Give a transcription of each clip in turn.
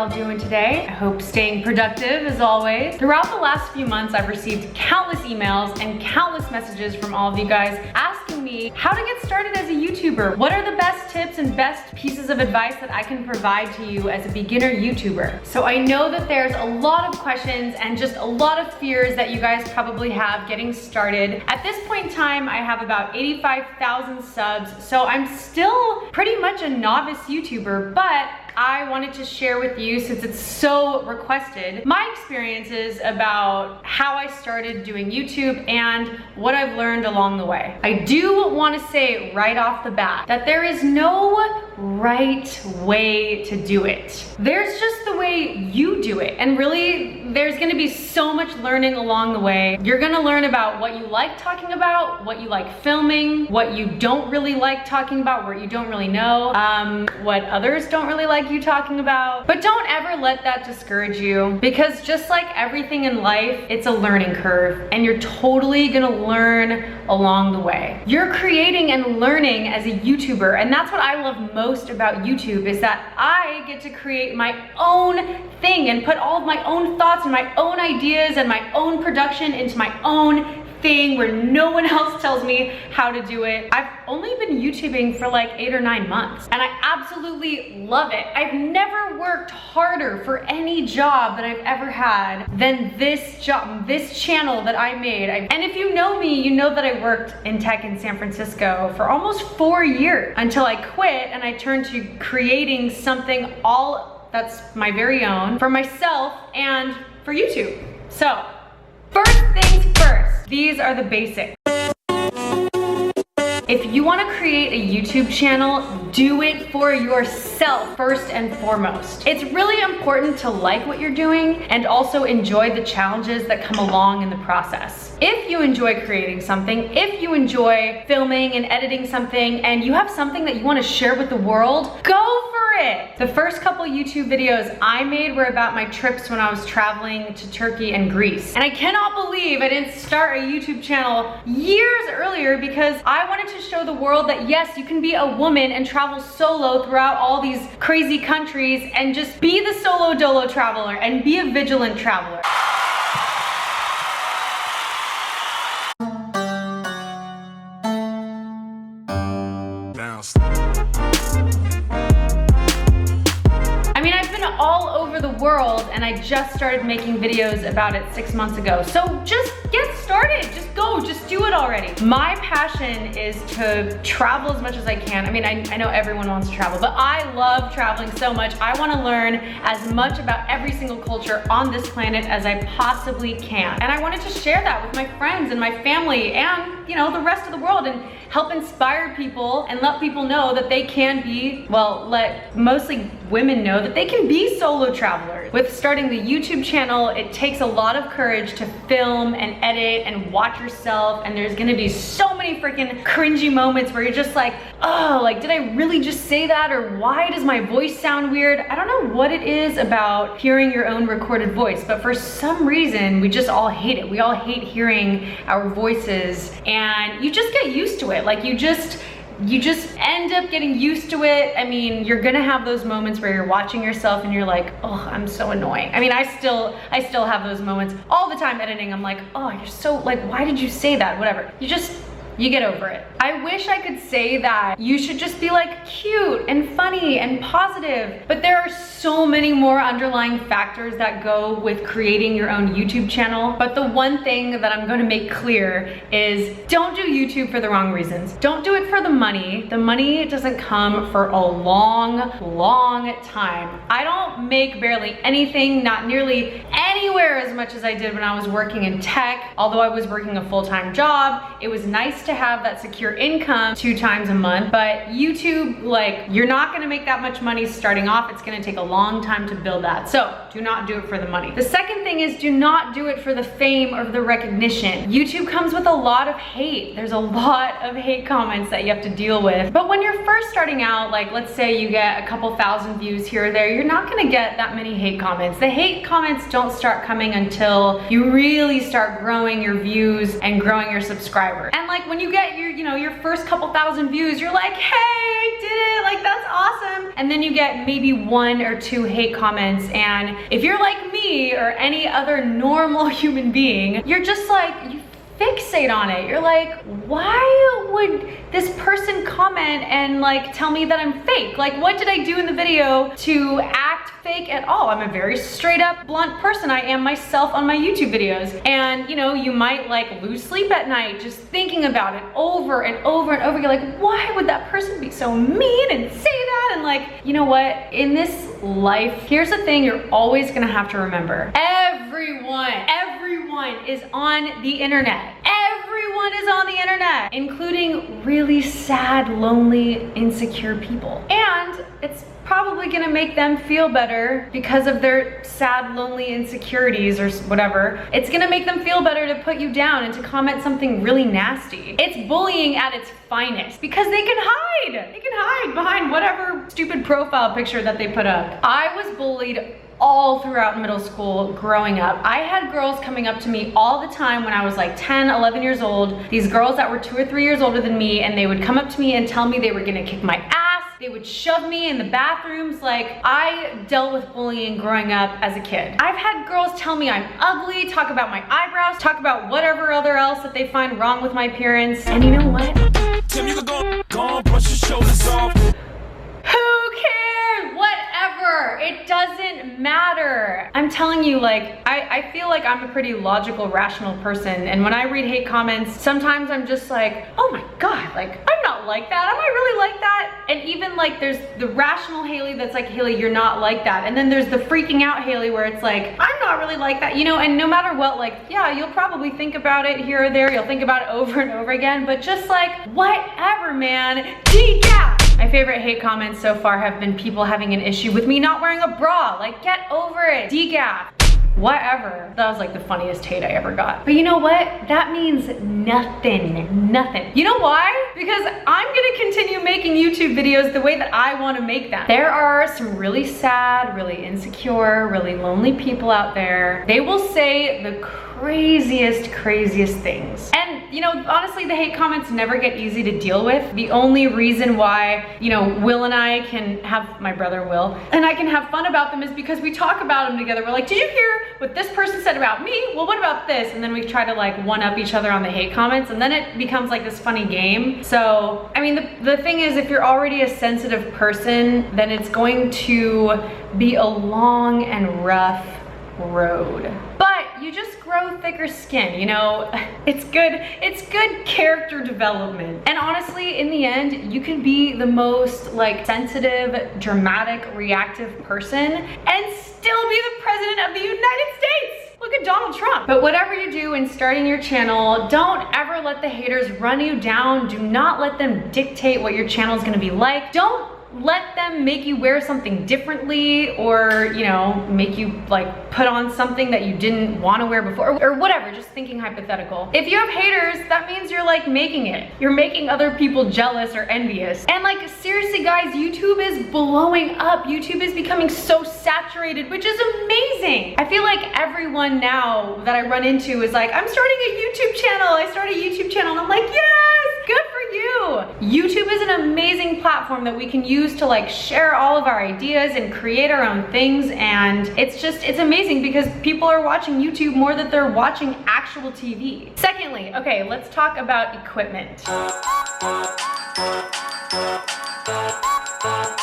all doing today? I hope staying productive as always. Throughout the last few months, I've received countless emails and countless messages from all of you guys asking me how to get started as a YouTuber. What are the best tips and best pieces of advice that I can provide to you as a beginner YouTuber? So I know that there's a lot of questions and just a lot of fears that you guys probably have getting started. At this point in time, I have about 85,000 subs, so I'm still pretty much a novice YouTuber, but I wanted to share with you, since it's so requested, my experiences about how I started doing YouTube and what I've learned along the way. I do want to say right off the bat that there is no right way to do it. There's just the way you do it. And really, there's gonna be so much learning along the way. You're gonna learn about what you like talking about, what you like filming, what you don't really like talking about, what you don't really know, what others don't really like you talking about. But don't ever let that discourage you, because just like everything in life, it's a learning curve and you're totally gonna learn along the way. You're creating and learning as a YouTuber, and that's what I love most about YouTube, is that I get to create my own thing and put all of my own thoughts and my own ideas and my own production into my own thing where no one else tells me how to do it. I've only been YouTubing for like 8 or 9 months and I absolutely love it. I've never worked harder for any job that I've ever had than this job, this channel that I made. And if you know me, you know that I worked in tech in San Francisco for almost 4 years until I quit and I turned to creating something all that's my very own for myself and for YouTube. So, first things first, these are the basics. If you want to create a YouTube channel, do it for yourself first and foremost. It's really important to like what you're doing and also enjoy the challenges that come along in the process. If you enjoy creating something, if you enjoy filming and editing something, and you have something that you want to share with the world, go for it. The first couple YouTube videos I made were about my trips when I was traveling to Turkey and Greece. And I cannot believe I didn't start a YouTube channel years earlier, because I wanted to show the world that yes, you can be a woman and travel solo throughout all these crazy countries and just be the solo dolo traveler and be a vigilant traveler. I mean, I've been all over the world and I just started making videos about it 6 months ago. So just get started, just go, just do it already. My passion is to travel as much as I can. I mean, I know everyone wants to travel, but I love traveling so much. I want to learn as much about every single culture on this planet as I possibly can. And I wanted to share that with my friends and my family and, you know, the rest of the world, and help inspire people and let people know that they can be, well, let mostly women know that they can be solo travelers. With starting the YouTube channel, it takes a lot of courage to film and edit and watch yourself, and there's gonna be so many freaking cringy moments where you're just like, oh, like, did I really just say that? Or why does my voice sound weird? I don't know what it is about hearing your own recorded voice, but for some reason, we just all hate it. We all hate hearing our voices, and you just get used to it. Like, you just end up getting used to it. I mean, you're gonna have those moments where you're watching yourself and you're like, oh, I'm so annoying. I mean, I still have those moments all the time editing. I'm like, oh, you're so, like, why did you say that? Whatever. You get over it. I wish I could say that you should just be like cute and funny and positive, but there are so many more underlying factors that go with creating your own YouTube channel. But the one thing that I'm gonna make clear is don't do YouTube for the wrong reasons. Don't do it for the money. The money doesn't come for a long, long time. I don't make barely anything, not nearly anywhere as much as I did when I was working in tech. Although I was working a full-time job, it was nice to have that secure income 2 times a month. But YouTube, like, you're not gonna make that much money starting off. It's gonna take a long time to build that. So do not do it for the money. The second thing is do not do it for the fame or the recognition. YouTube comes with a lot of hate. There's a lot of hate comments that you have to deal with. But when you're first starting out, like let's say you get a couple thousand views here or there, you're not gonna get that many hate comments. The hate comments don't start coming until you really start growing your views and growing your subscribers. And like when you get your, you know, your first couple thousand views, you're like, hey, I did it, like that's awesome. And then you get maybe 1 or 2 hate comments, and if you're like me or any other normal human being, you're just like, you fixate on it. You're like, why would this person comment and like tell me that I'm fake? Like, what did I do in the video to act fake at all? I'm a very straight up, blunt person. I am myself on my YouTube videos. And you know, you might like lose sleep at night just thinking about it over and over and over. You're like, why would that person be so mean and say that? And like, you know what? In this life, here's the thing you're always gonna have to remember. Everyone is on the internet. Everyone is on the internet, including really sad, lonely, insecure people. And it's probably gonna make them feel better because of their sad, lonely insecurities or whatever. It's gonna make them feel better to put you down and to comment something really nasty. It's bullying at its finest because they can hide. They can hide behind whatever stupid profile picture that they put up. I was bullied all throughout middle school growing up. I had girls coming up to me all the time when I was like 10, 11 years old. These girls that were 2 or 3 years older than me, and they would come up to me and tell me they were gonna kick my ass. They would shove me in the bathrooms. Like, I dealt with bullying growing up as a kid. I've had girls tell me I'm ugly, talk about my eyebrows, talk about whatever other else that they find wrong with my appearance. And you know what? Tim, you can go brush your shoulders off. Who cares? Whatever. It doesn't matter. I'm telling you, like, I feel like I'm a pretty logical, rational person. And when I read hate comments, sometimes I'm just like, oh my God, like, I'm not like that. Am I really like that? And even like, there's the rational Haley that's like, Haley, you're not like that. And then there's the freaking out Haley where it's like, I'm not really like that, you know? And no matter what, like, yeah, you'll probably think about it here or there. You'll think about it over and over again, but just like, whatever, man. Decaf. My favorite hate comments so far have been people having an issue with me not wearing a bra. Like, get over it. Decaf. Whatever. That was like the funniest hate I ever got. But you know what? That means nothing. Nothing. You know why? Because I'm gonna continue making YouTube videos the way that I want to make them. There are some really sad, really insecure, really lonely people out there. They will say the craziest things. And you know, honestly, the hate comments never get easy to deal with. The only reason why, you know, Will and I can have, my brother Will, and I can have fun about them is because we talk about them together. We're like, did you hear what this person said about me? Well, what about this? And then we try to like one up each other on the hate comments, and then it becomes like this funny game. So, I mean, the thing is, if you're already a sensitive person, then it's going to be a long and rough road. But you just grow thicker skin, you know? It's good character development. And honestly, in the end, you can be the most like sensitive, dramatic, reactive person and still be the president of the United States. Look at Donald Trump. But whatever you do in starting your channel, don't ever let the haters run you down. Do not let them dictate what your channel is gonna be like. Don't let them make you wear something differently, or, you know, make you like put on something that you didn't want to wear before, or whatever, just thinking hypothetical. If you have haters, that means you're like making it. You're making other people jealous or envious. And like, seriously guys, YouTube is blowing up. YouTube is becoming so saturated, which is amazing. I feel like everyone now that I run into is like, I'm starting a YouTube channel. I started a YouTube channel. And I'm like, yes, good for you. YouTube is an amazing platform that we can use to like share all of our ideas and create our own things. And it's amazing because people are watching YouTube more than they're watching actual TV. Secondly, okay, let's talk about equipment.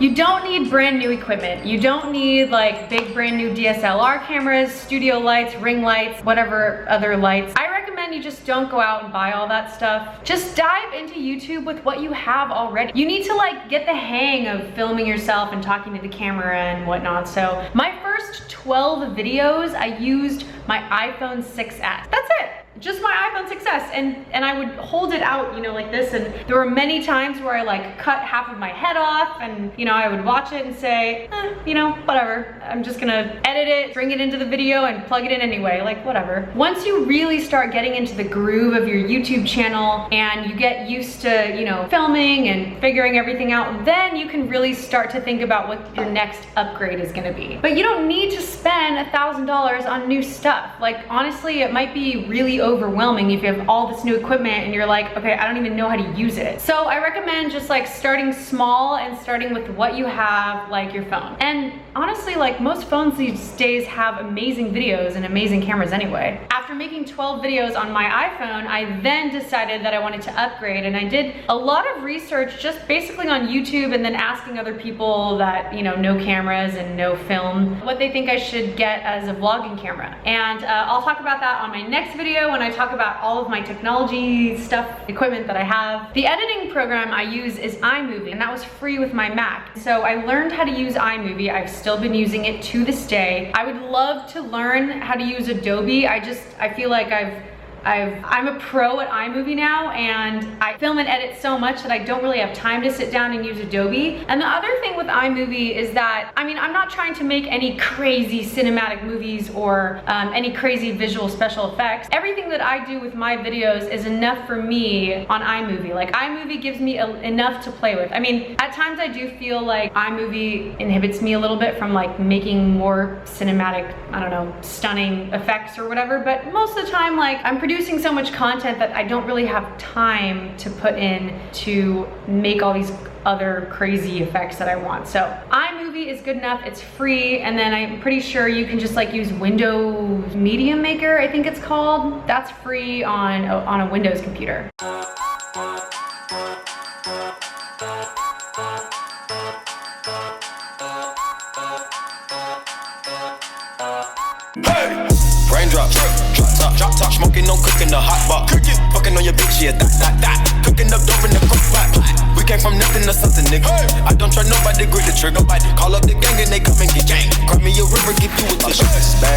You don't need brand new equipment. You don't need like big brand new DSLR cameras, studio lights, ring lights, whatever other lights. I recommend you just don't go out and buy all that stuff. Just dive into YouTube with what you have already. You need to like get the hang of filming yourself and talking to the camera and whatnot. So my first 12 videos, I used my iPhone 6S. That's it. just my iPhone success. And I would hold it out, you know, like this. And there were many times where I like cut half of my head off and, you know, I would watch it and say, you know, whatever. I'm just gonna edit it, bring it into the video and plug it in anyway, like whatever. Once you really start getting into the groove of your YouTube channel and you get used to, you know, filming and figuring everything out, then you can really start to think about what your next upgrade is gonna be. But you don't need to spend $1,000 on new stuff. Like honestly, it might be really overwhelming if you have all this new equipment and you're like, okay, I don't even know how to use it. So I recommend just like starting small and starting with what you have, like your phone. And honestly, like most phones these days have amazing videos and amazing cameras anyway. After making 12 videos on my iPhone, I then decided that I wanted to upgrade, and I did a lot of research just basically on YouTube and then asking other people that, you know cameras and no film, what they think I should get as a vlogging camera. And I'll talk about that on my next video when I talk about all of my technology stuff, equipment that I have. The editing program I use is iMovie, and that was free with my Mac. So I learned how to use iMovie. I've still been using it to this day. I would love to learn how to use Adobe. I feel like I'm a pro at iMovie now, and I film and edit so much that I don't really have time to sit down and use Adobe. And the other thing with iMovie is that, I mean, I'm not trying to make any crazy cinematic movies or any crazy visual special effects. Everything that I do with my videos is enough for me on iMovie. Like iMovie gives me enough to play with. I mean, at times I do feel like iMovie inhibits me a little bit from like making more cinematic, I don't know, stunning effects or whatever, but most of the time, like I'm producing so much content that I don't really have time to put in to make all these other crazy effects that I want. So iMovie is good enough, it's free, and then I'm pretty sure you can just like use Windows Media Maker, I think it's called. That's free on a Windows computer. Drop top, smoking, no cooking the hot pot. Fucking on your bitch, yeah, that. Cooking up dope in the crock pot. We came from nothing to something, nigga. I don't try nobody, grip the trigger. Call up the gang and they come and get gang. Cry me a river, give you a tissue. Bad